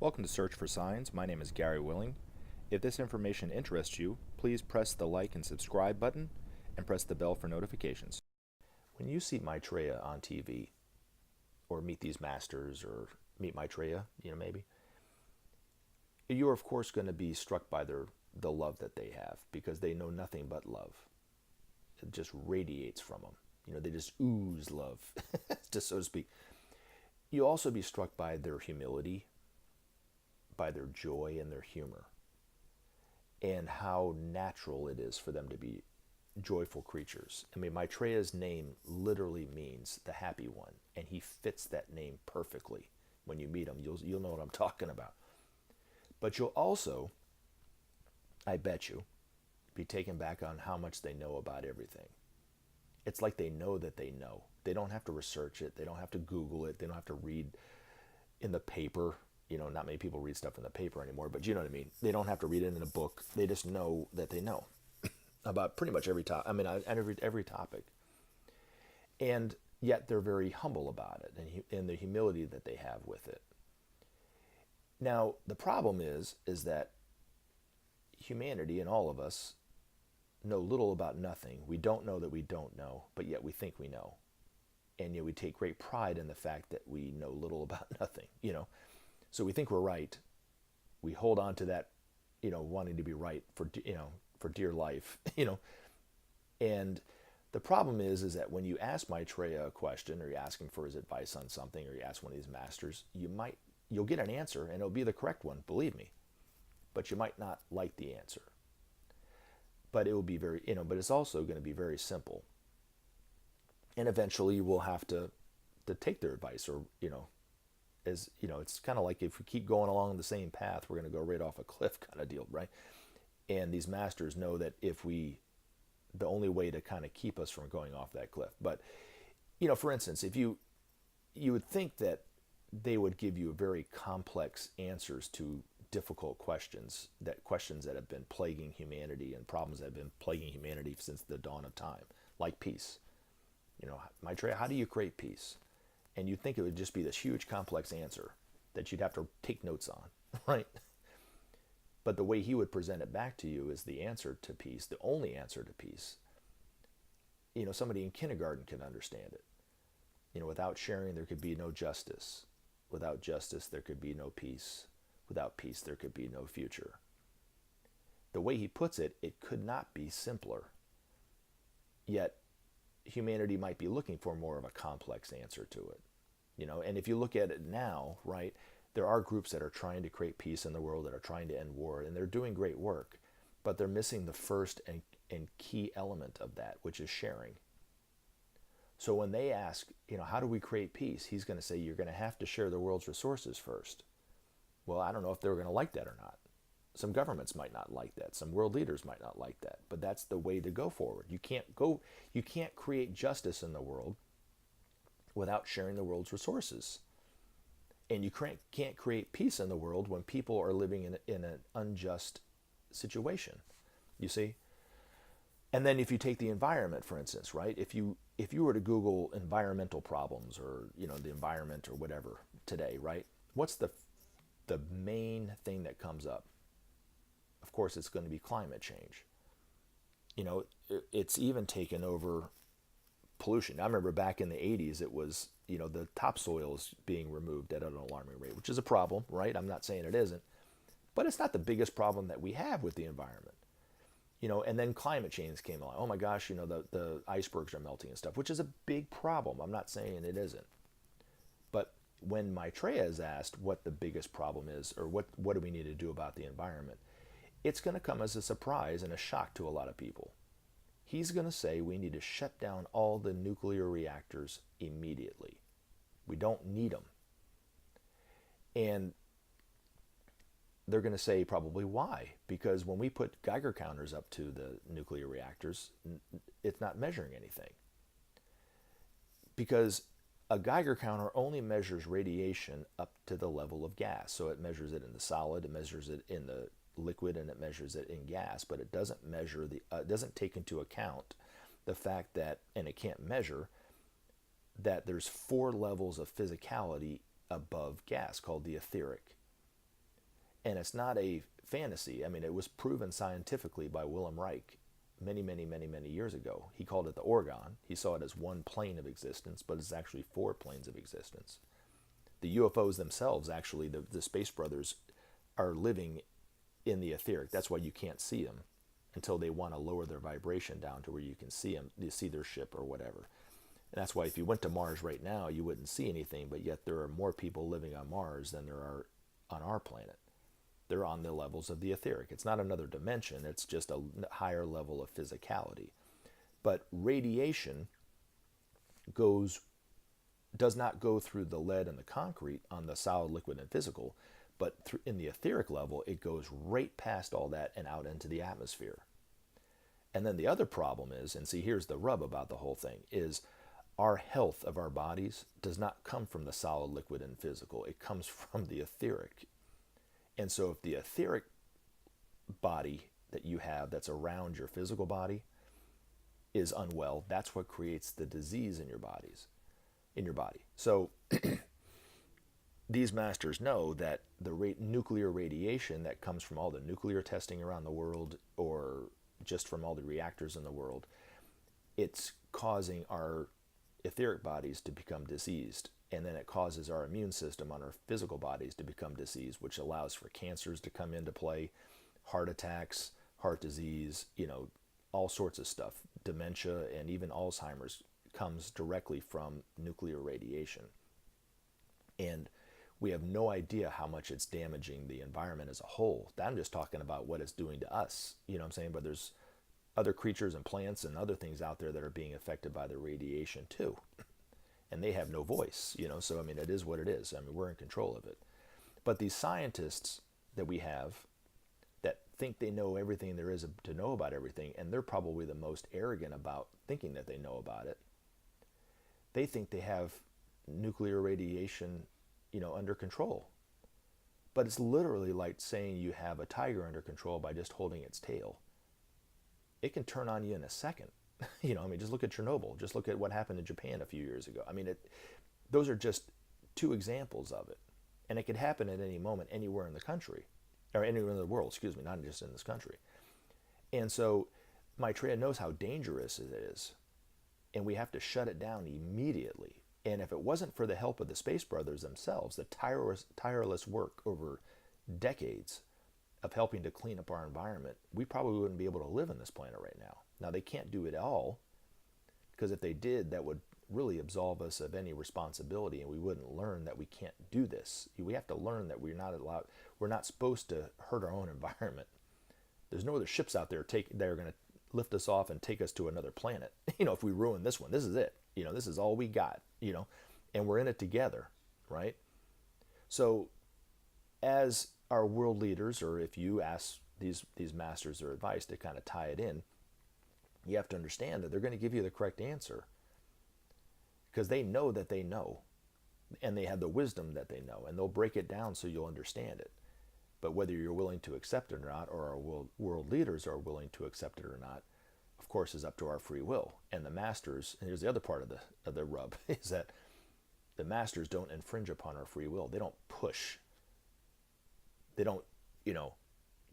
Welcome to Search for Signs. My name is Gary Willing. If this information interests you, please press the like and subscribe button and press the bell for notifications. When you see Maitreya on TV, or meet these masters, or meet Maitreya, maybe, you're of course going to be struck by the love that they have, because they know nothing but love. It just radiates from them. They just ooze love, just so to speak. You'll also be struck by their humility, by their joy and their humor, and how natural it is for them to be joyful creatures. I mean, Maitreya's name literally means the happy one, and he fits that name perfectly. When you meet him, you'll know what I'm talking about. But you'll also, I bet you, be taken back on how much they know about everything. It's like they know that they know. They don't have to research it. They don't have to Google it. They don't have to read in the paper. Not many people read stuff in the paper anymore, but you know what I mean. They don't have to read it in a book. They just know that they know about pretty much every topic. I mean, every topic. And yet they're very humble about it, and the humility that they have with it. Now, the problem is that humanity and all of us know little about nothing. We don't know that we don't know, but yet we think we know. And yet we take great pride in the fact that we know little about nothing. So we think we're right. We hold on to that, wanting to be right for dear life, And the problem is that when you ask Maitreya a question, or you're asking for his advice on something, or you ask one of these masters, you'll get an answer, and it'll be the correct one, believe me. But you might not like the answer. But it will be very, but it's also going to be very simple. And eventually you will have to take their advice, or, it's kind of like if we keep going along the same path, we're going to go right off a cliff kind of deal, right? And these masters know that the only way to kind of keep us from going off that cliff. But, for instance, if you would think that they would give you very complex answers to difficult questions that have been plaguing humanity, and problems that have been plaguing humanity since the dawn of time, like peace. Maitreya, how do you create peace? And you'd think it would just be this huge complex answer that you'd have to take notes on, right? But the way he would present it back to you is the answer to peace, the only answer to peace. Somebody in kindergarten can understand it. Without sharing, there could be no justice. Without justice, there could be no peace. Without peace, there could be no future. The way he puts it, it could not be simpler. Yet, humanity might be looking for more of a complex answer to it. And if you look at it now, right, there are groups that are trying to create peace in the world, that are trying to end war, and they're doing great work, but they're missing the first and key element of that, which is sharing. So when they ask, how do we create peace? He's going to say, you're going to have to share the world's resources first. Well, I don't know if they're going to like that or not. Some governments might not like that. Some world leaders might not like that. But that's the way to go forward. You can't create justice in the world without sharing the world's resources. And you can't create peace in the world when people are living in an unjust situation. You see? And then if you take the environment, for instance, right? If you were to Google environmental problems, or the environment or whatever today, right? What's the main thing that comes up? Of course, it's going to be climate change. It's even taken over pollution. I remember back in the 80s, it was, the topsoil is being removed at an alarming rate, which is a problem, right? I'm not saying it isn't, but it's not the biggest problem that we have with the environment. And then climate change came along. Oh my gosh, the icebergs are melting and stuff, which is a big problem. I'm not saying it isn't. But when Maitreya is asked what the biggest problem is, or what do we need to do about the environment, it's going to come as a surprise and a shock to a lot of people. He's going to say we need to shut down all the nuclear reactors immediately. We don't need them. And they're going to say probably why? Because when we put Geiger counters up to the nuclear reactors, it's not measuring anything. Because a Geiger counter only measures radiation up to the level of gas. So it measures it in the solid, it measures it in the liquid, and it measures it in gas, but it doesn't measure it doesn't take into account the fact that, and it can't measure that there's 4 levels of physicality above gas called the etheric. And it's not a fantasy. I mean, it was proven scientifically by Wilhelm Reich many years ago. He called it the orgon. He saw it as one plane of existence, but it's actually four planes of existence. The UFOs themselves, actually, the Space Brothers, are living in the etheric. That's why you can't see them until they want to lower their vibration down to where you can see them, you see their ship or whatever. And that's why if you went to Mars right now, you wouldn't see anything, but yet there are more people living on Mars than there are on our planet. They're on the levels of the etheric. It's not another dimension, it's just a higher level of physicality. But radiation does not go through the lead and the concrete on the solid, liquid, and physical, but in the etheric level, it goes right past all that and out into the atmosphere. And then the other problem is, and see, here's the rub about the whole thing, is our health of our bodies does not come from the solid, liquid, and physical. It comes from the etheric. And so if the etheric body that you have that's around your physical body is unwell, that's what creates the disease in your body. So these masters know that the nuclear radiation that comes from all the nuclear testing around the world, or just from all the reactors in the world, it's causing our etheric bodies to become diseased. And then it causes our immune system on our physical bodies to become diseased, which allows for cancers to come into play, heart attacks, heart disease, all sorts of stuff. Dementia and even Alzheimer's comes directly from nuclear radiation. And we have no idea how much it's damaging the environment as a whole. I'm just talking about what it's doing to us. You know what I'm saying? But there's other creatures and plants and other things out there that are being affected by the radiation too. And they have no voice, so I mean, it is what it is. I mean, we're in control of it. But these scientists that we have that think they know everything there is to know about everything, and they're probably the most arrogant about thinking that they know about it. They think they have nuclear radiation, under control. But it's literally like saying you have a tiger under control by just holding its tail. It can turn on you in a second. Just look at Chernobyl. Just look at what happened in Japan a few years ago. I mean, those are just two examples of it. And it could happen at any moment, anywhere in the country, or anywhere in the world, not just in this country. And so Maitreya knows how dangerous it is. And we have to shut it down immediately. And if it wasn't for the help of the Space Brothers themselves, the tireless work over decades of helping to clean up our environment, we probably wouldn't be able to live on this planet right now. Now, they can't do it all, because if they did, that would really absolve us of any responsibility, and we wouldn't learn that we can't do this. We have to learn that we're not supposed to hurt our own environment. There's no other ships out there that are going to lift us off and take us to another planet. If we ruin this one, this is it. This is all we got, and we're in it together, right? So as our world leaders, or if you ask these masters their advice to kind of tie it in, you have to understand that they're going to give you the correct answer, because they know that they know, and they have the wisdom that they know, and they'll break it down so you'll understand it. But whether you're willing to accept it or not, or our world leaders are willing to accept it or not, of course, is up to our free will. And the masters, and here's the other part of the rub, is that the masters don't infringe upon our free will. They don't push. They don't,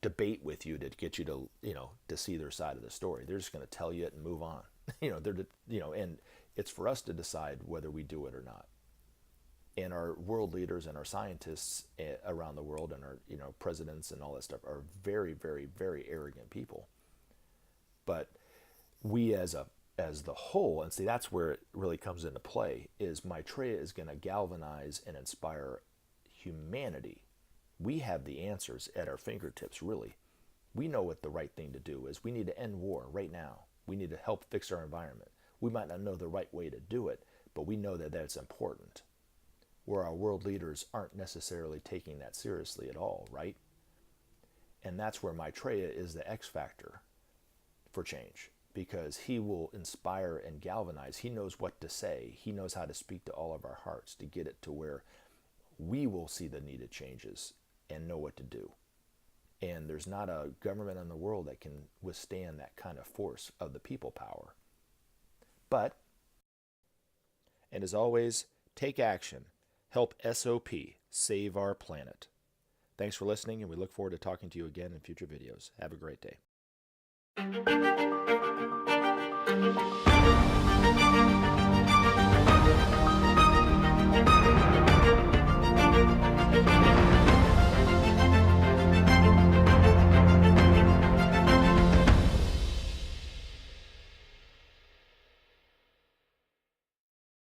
debate with you to get you to, to see their side of the story. They're just going to tell you it and move on. And it's for us to decide whether we do it or not. And our world leaders and our scientists around the world, and our, presidents and all that stuff, are very, very, very arrogant people. But we as the whole, and see, that's where it really comes into play, is Maitreya is going to galvanize and inspire humanity. We have the answers at our fingertips, really. We know what the right thing to do is. We need to end war right now. We need to help fix our environment. We might not know the right way to do it, but we know that that's important. Where our world leaders aren't necessarily taking that seriously at all, right? And that's where Maitreya is the X factor for change, because he will inspire and galvanize. He knows what to say. He knows how to speak to all of our hearts to get it to where we will see the needed changes and know what to do. And there's not a government in the world that can withstand that kind of force of the people power. But, and as always, take action. Help SOP save our planet. Thanks. Thanks for listening, and we look forward to talking to you again in future videos. Have a great day.